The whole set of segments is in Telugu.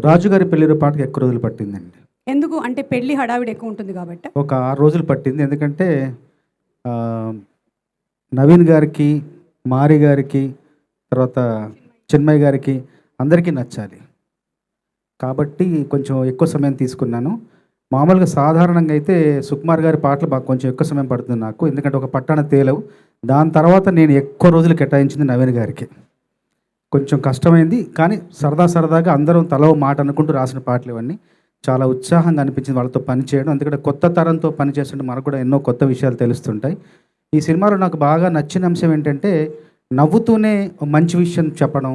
రాజుగారి పెళ్లి పాటకి ఎక్కువ రోజులు పట్టిందండి. ఎందుకు అంటే పెళ్లి హడావిడి ఎక్కువ ఉంటుంది కాబట్టి ఒక 6 రోజులు పట్టింది. ఎందుకంటే నవీన్ గారికి, మారి గారికి, తర్వాత చిన్మయ్య గారికి అందరికీ నచ్చాలి. కాబట్టి కొంచెం ఎక్కువ సమయం తీసుకున్నాను. మామూలుగా సాధారణంగా అయితే సుకుమార్ గారి పాటలు బాగా కొంచెం ఎక్కువ సమయం పడుతుంది నాకు. ఎందుకంటే ఒక పట్టాన తేలవు. దాని తర్వాత నేను ఎక్కువ రోజులు కేటాయించింది నవీన్ గారికి. కొంచెం కష్టమైంది, కానీ సరదాగా అందరం తలో మాట అనుకుంటూ రాసిన పాటలు ఇవన్నీ. చాలా ఉత్సాహంగా అనిపించింది వాళ్ళతో పనిచేయడం. ఎందుకంటే కొత్త తరంతో పనిచేస్తుంటే మనకు కూడా ఎన్నో కొత్త విషయాలు తెలుస్తుంటాయి. ఈ సినిమాలో నాకు బాగా నచ్చిన అంశం ఏంటంటే నవ్వుతూనే మంచి విషయం చెప్పడం,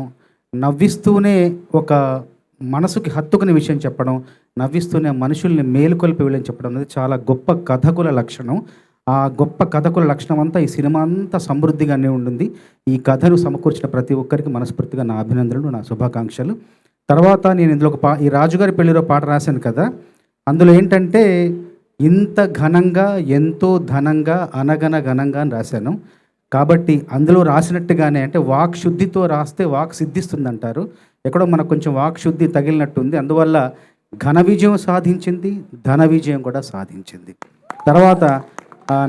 నవ్విస్తూనే ఒక మనసుకి హత్తుకునే విషయం చెప్పడం, నవ్విస్తూనే మనుషుల్ని మేలుకొల్పి వెళ్ళని చెప్పడం అనేది చాలా గొప్ప కథకుల లక్షణం. ఆ గొప్ప కథకుల లక్షణం అంతా ఈ సినిమా అంతా సమృద్ధిగానే ఉంటుంది. ఈ కథను సమకూర్చిన ప్రతి ఒక్కరికి మనస్ఫూర్తిగా నా అభినందనలు, నా శుభాకాంక్షలు. తర్వాత నేను ఇందులో ఈ రాజుగారి పెళ్లిలో పాట రాశాను కదా, అందులో ఏంటంటే ఇంత ఘనంగా, ఎంతో ఘనంగా, అనగన ఘనంగా అని రాశాను. కాబట్టి అందులో రాసినట్టుగానే అంటే వాక్ శుద్ధితో రాస్తే వాక్ సిద్ధిస్తుంది అంటారు. ఎక్కడో మనకు కొంచెం వాక్ శుద్ధి తగిలినట్టుంది. అందువల్ల ఘన విజయం సాధించింది, ధన విజయం కూడా సాధించింది. తర్వాత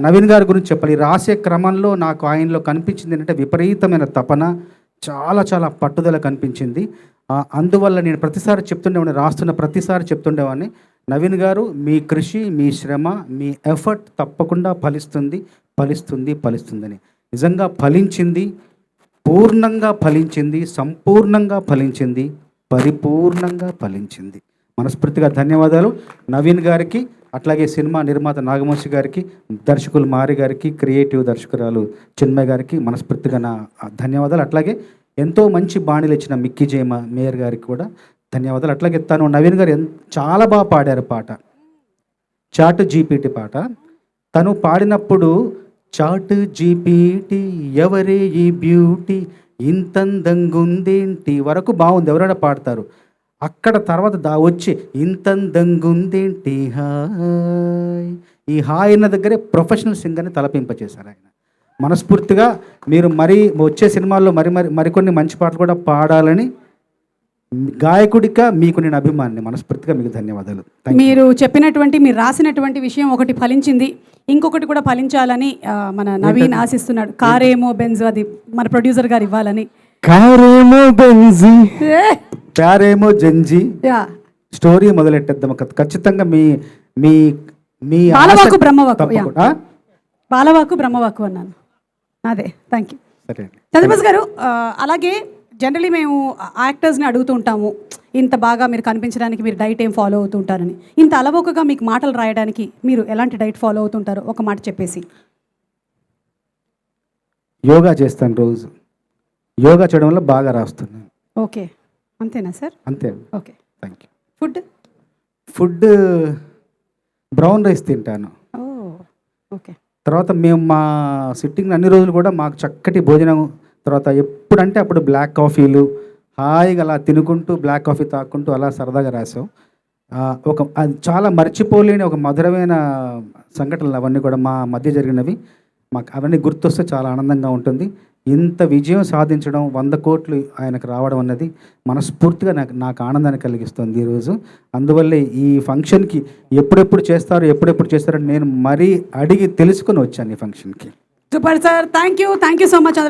నవీన్ గారి గురించి చెప్పాలి. రాసే క్రమంలో నాకు ఆయనలో కనిపించింది ఏంటంటే విపరీతమైన తపన, చాలా పట్టుదల కనిపించింది. అందువల్ల నేను ప్రతిసారి చెప్తుండేవాడిని, రాస్తున్న ప్రతిసారి చెప్తుండేవాడిని, నవీన్ గారు మీ కృషి, మీ శ్రమ, మీ ఎఫర్ట్ తప్పకుండా ఫలిస్తుందని. నిజంగా ఫలించింది, పూర్ణంగా ఫలించింది, సంపూర్ణంగా ఫలించింది, పరిపూర్ణంగా ఫలించింది. మనస్ఫూర్తిగా ధన్యవాదాలు నవీన్ గారికి, అట్లాగే సినిమా నిర్మాత నాగవంశి గారికి, దర్శకులు మారి గారికి, క్రియేటివ్ దర్శకురాలు చిన్మయ్య గారికి మనస్ఫూర్తిగా నా ధన్యవాదాలు. అట్లాగే ఎంతో మంచి బాణీలు ఇచ్చిన మిక్కీ జేమ మేయర్ గారికి కూడా ధన్యవాదాలు. అట్లాగే తను నవీన్ గారు చాలా బాగా పాడారు పాట, చాట్ జీపీటీ పాట. తను పాడినప్పుడు చాట్ జీపీటీ ఎవరే ఈ బ్యూటీ ఇంతందంగుందేంటి వరకు బాగుంది, ఎవరైనా పాడతారు. అక్కడ తర్వాత వచ్చి ఇంతందంగుందేంటి హాయ్, ఈ హాయ్ అన్న దగ్గరే ప్రొఫెషనల్ సింగర్ని తలపింపచేశారు ఆయన. మనస్ఫూర్తిగా మీరు వచ్చే సినిమాల్లో మరికొన్ని మంచి పాటలు కూడా పాడాలని గాయకుడిగా మీకు నేను అభిమాని. మనస్ఫూర్తిగా మీకు ధన్యవాదాలు. మీరు చెప్పినటువంటి, మీరు రాసినటువంటి విషయం ఒకటి ఫలించింది, ఇంకొకటి కూడా ఫలించాలని మన నవీన్ ఆశిస్తున్నాడు. కారేమో బెంజ్, అది మన ప్రొడ్యూసర్ గారు ఇవ్వాలని. కారేమో బెంజి, ప్యారేమో జంజి స్టోరీ మొదలెట్టేద్దాం. ఖచ్చితంగా మీ మీ మీ బాలవాకు బ్రహ్మవాకు అన్నాను. అదే, థ్యాంక్ యూ. చంద్రబాబు గారు, అలాగే జనరలీ మేము యాక్టర్స్ని అడుగుతూ ఉంటాము, ఇంత బాగా మీరు కనిపించడానికి మీరు డైట్ ఏం ఫాలో అవుతూ ఉంటారని. ఇంత అలవోకగా మీకు మాటలు రాయడానికి మీరు ఎలాంటి డైట్ ఫాలో అవుతుంటారో ఒక మాట చెప్పేసి. యోగా చేస్తాను, రోజు యోగా చేయడం వల్ల బాగా రాస్తున్నాను. ఓకే, అంతేనా సార్? అంతే. Okay, thank you. Food brown rice తింటాను. ఓకే. తర్వాత మేము మా సిట్టింగ్ అన్ని రోజులు కూడా మాకు చక్కటి భోజనం, తర్వాత ఎప్పుడంటే అప్పుడు బ్లాక్ కాఫీలు హాయిగా అలా తినుకుంటూ బ్లాక్ కాఫీ తాక్కుంటూ అలా సరదాగా రాసాం. అది చాలా మర్చిపోలేని ఒక మధురమైన సంఘటనలు అవన్నీ కూడా మా మధ్య జరిగినవి. మాకు అవన్నీ గుర్తొస్తే చాలా ఆనందంగా ఉంటుంది. ఇంత విజయం సాధించడం, 100 కోట్లు ఆయనకు రావడం అన్నది మనస్ఫూర్తిగా నాకు ఆనందాన్ని కలిగిస్తుంది ఈరోజు. అందువల్లే ఈ ఫంక్షన్కి ఎప్పుడెప్పుడు చేస్తారని నేను మరీ అడిగి తెలుసుకొని వచ్చాను ఈ ఫంక్షన్కి. Super sir, thank you so much Chandrababu.